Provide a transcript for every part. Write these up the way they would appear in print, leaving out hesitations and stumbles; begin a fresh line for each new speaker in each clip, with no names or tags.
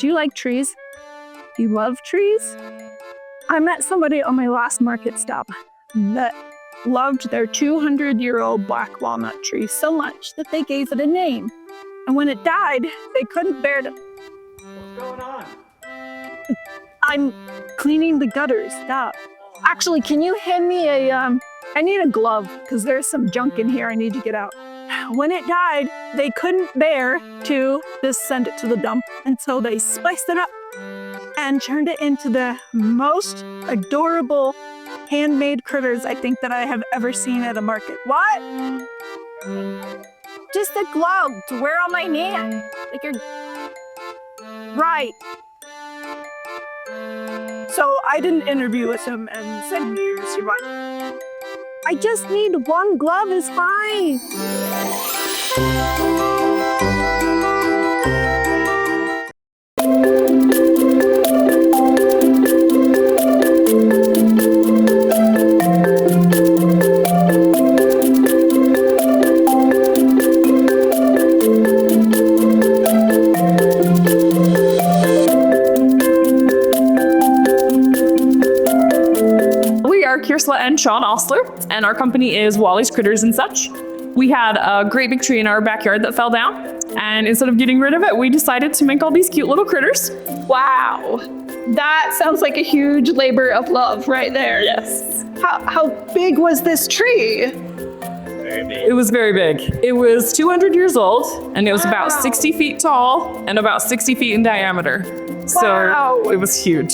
Do you like trees? Do you love trees? I met somebody on my last market stop that loved their 200-year-old black walnut tree so much that they gave it a name. And when it died, they couldn't bear to...
What's going on?
I'm cleaning the gutters. Stop. Actually, can you hand me I need a glove because there's some junk in here I need to get out. When it died, they couldn't bear to just send it to the dump. And so they spiced it up and turned it into the most adorable handmade critters I think that I have ever seen at a market. What? Just a glove to wear on my hand. Like you're... Right. So I didn't interview with him and said, here's your money. I just need one glove is fine.
And Sean Ostler, and our company is Wally's Critters and Such. We had a great big tree in our backyard that fell down, and instead of getting rid of it, we decided to make all these cute little critters.
Wow, that sounds like a huge labor of love right there.
Yes.
How big was this tree?
Very big.
It was very big. It was 200 years old, and it was about 60 feet tall and about 60 feet in diameter.
Wow.
So it was huge.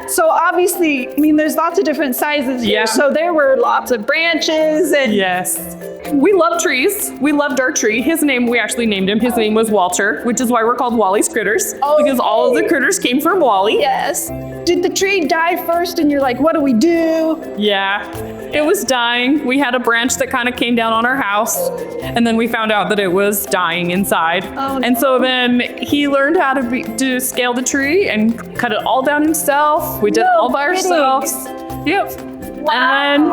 So obviously, I mean, there's lots of different sizes here.
Yeah.
So there were lots of branches and...
Yes. We love trees. We loved our tree. His name, we actually named him. His name was Walter, which is why we're called Wally's Critters.
Oh,
because all of the critters came from Wally.
Yes. Did the tree die first and you're like, what do we do?
Yeah. It was dying. We had a branch that kind of came down on our house, and then we found out that it was dying inside.
Oh, no.
And so then he learned how to scale the tree and cut it all down himself. We did it all by ourselves. Yep.
Wow.
And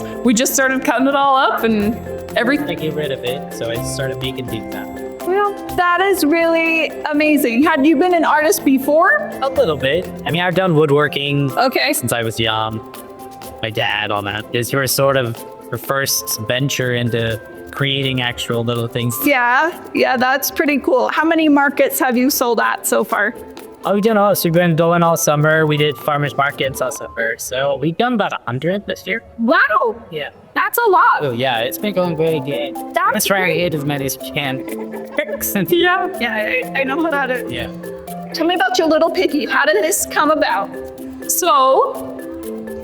then we just started cutting it all up and everything.
I get rid of it, so I started making things out.
Well, that is really amazing. Had you been an artist before?
A little bit. I mean, I've done woodworking
Okay.
since I was young. My dad, all that. Is your sort of your first venture into creating actual little things.
Yeah, that's pretty cool. How many markets have you sold at so far?
Oh, we did all. So we've been doing all summer. We did farmers markets all summer. So we've done about 100 this year.
Wow,
Yeah.
that's a lot.
Oh, yeah. It's been going very good.
That's
Let's try and
great.
hit as many as we can.
Yeah, I know how that is.
Yeah.
Tell me about your little piggy. How did this come about?
So,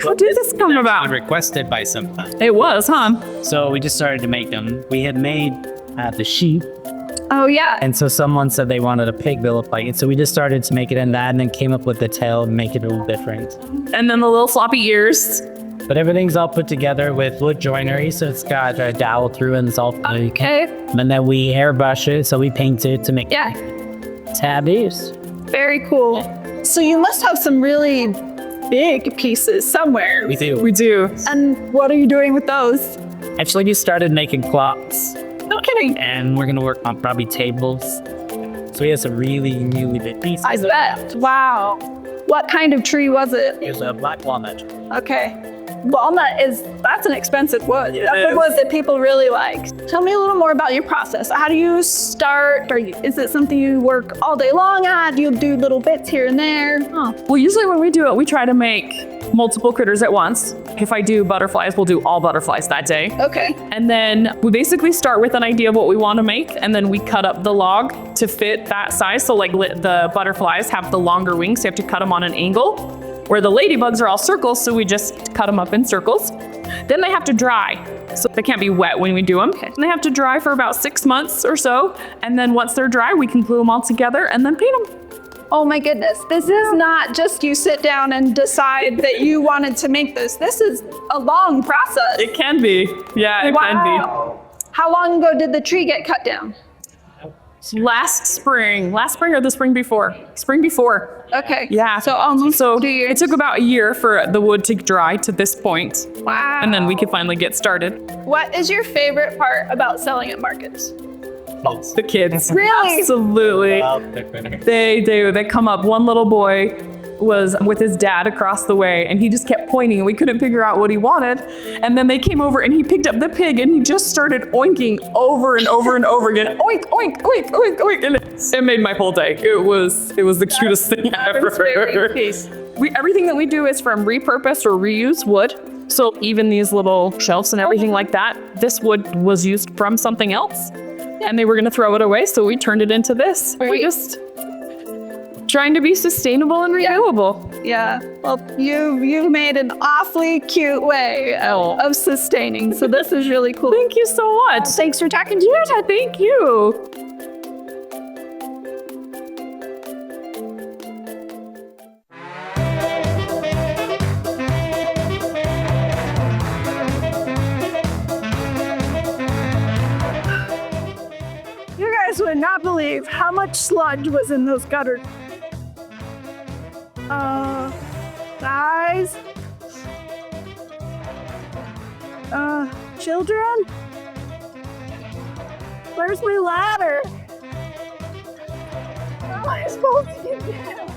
how did this come about?
Requested by someone.
It was, huh?
So we just started to make them. We had made the sheep.
Oh, yeah.
And so someone said they wanted a pig that looked like it. So we just started to make it in that and then came up with the tail and make it a little different.
And then the little floppy ears.
But everything's all put together with wood joinery. So it's got a dowel through and it's all
Okay.
And then we airbrush it. So we paint it to make
Yeah,
tabbies.
very cool. So you must have some really big pieces somewhere.
We do.
We do.
And what are you doing with those?
Actually, we started making clocks.
No kidding.
And we're going to work on probably tables. So we have some really, really big pieces.
I bet. Wow. What kind of tree was it?
Here's a black walnut.
Okay. Walnut that's an expensive wood.
It
That's a
is.
wood that people really like. Tell me a little more about your process. How do you start? Is it something you work all day long at? Do you do little bits here and there? Oh.
Well, usually when we do it, we try to make multiple critters at once. If I do butterflies, we'll do all butterflies that day.
Okay.
And then we basically start with an idea of what we want to make, and then we cut up the log to fit that size. So like the butterflies have the longer wings, so you have to cut them on an angle, where the ladybugs are all circles, so we just cut them up in circles. Then they have to dry, so they can't be wet when we do them. And they have to dry for about 6 months or so, and then once they're dry, we can glue them all together and then paint them.
Oh my goodness. This is not just you sit down and decide that you wanted to make this. This is a long process.
It can be. Yeah, it can
Wow. How long ago did the tree get cut down?
be. Last spring or the spring before? Spring before.
Okay.
Yeah.
So almost
So
2 years.
it took about a year for the wood to dry to this point,
Wow.
and then we could finally get started.
What is your favorite part about selling at markets?
The kids.
Really?
Absolutely. They do. They come up. One little boy was with his dad across the way, and he just kept pointing, and we couldn't figure out what he wanted. And then they came over, and he picked up the pig, and he just started oinking over and over and over again. Oink, oink, oink, oink, oink. And it made my whole day. It was the cutest thing ever. Everything that we do is from repurposed or reused wood. So even these little shelves and everything like that, this wood was used from something else, and they were going to throw it away, so we turned it into this. We're just trying to be sustainable and renewable.
Yeah. Well, you made an awfully cute way of sustaining. So this is really cool.
Thank you so much.
Thanks for talking to you.
Thank you.
You guys would not believe how much sludge was in those gutters. Guys? Children? Where's my ladder? How am I supposed to get down?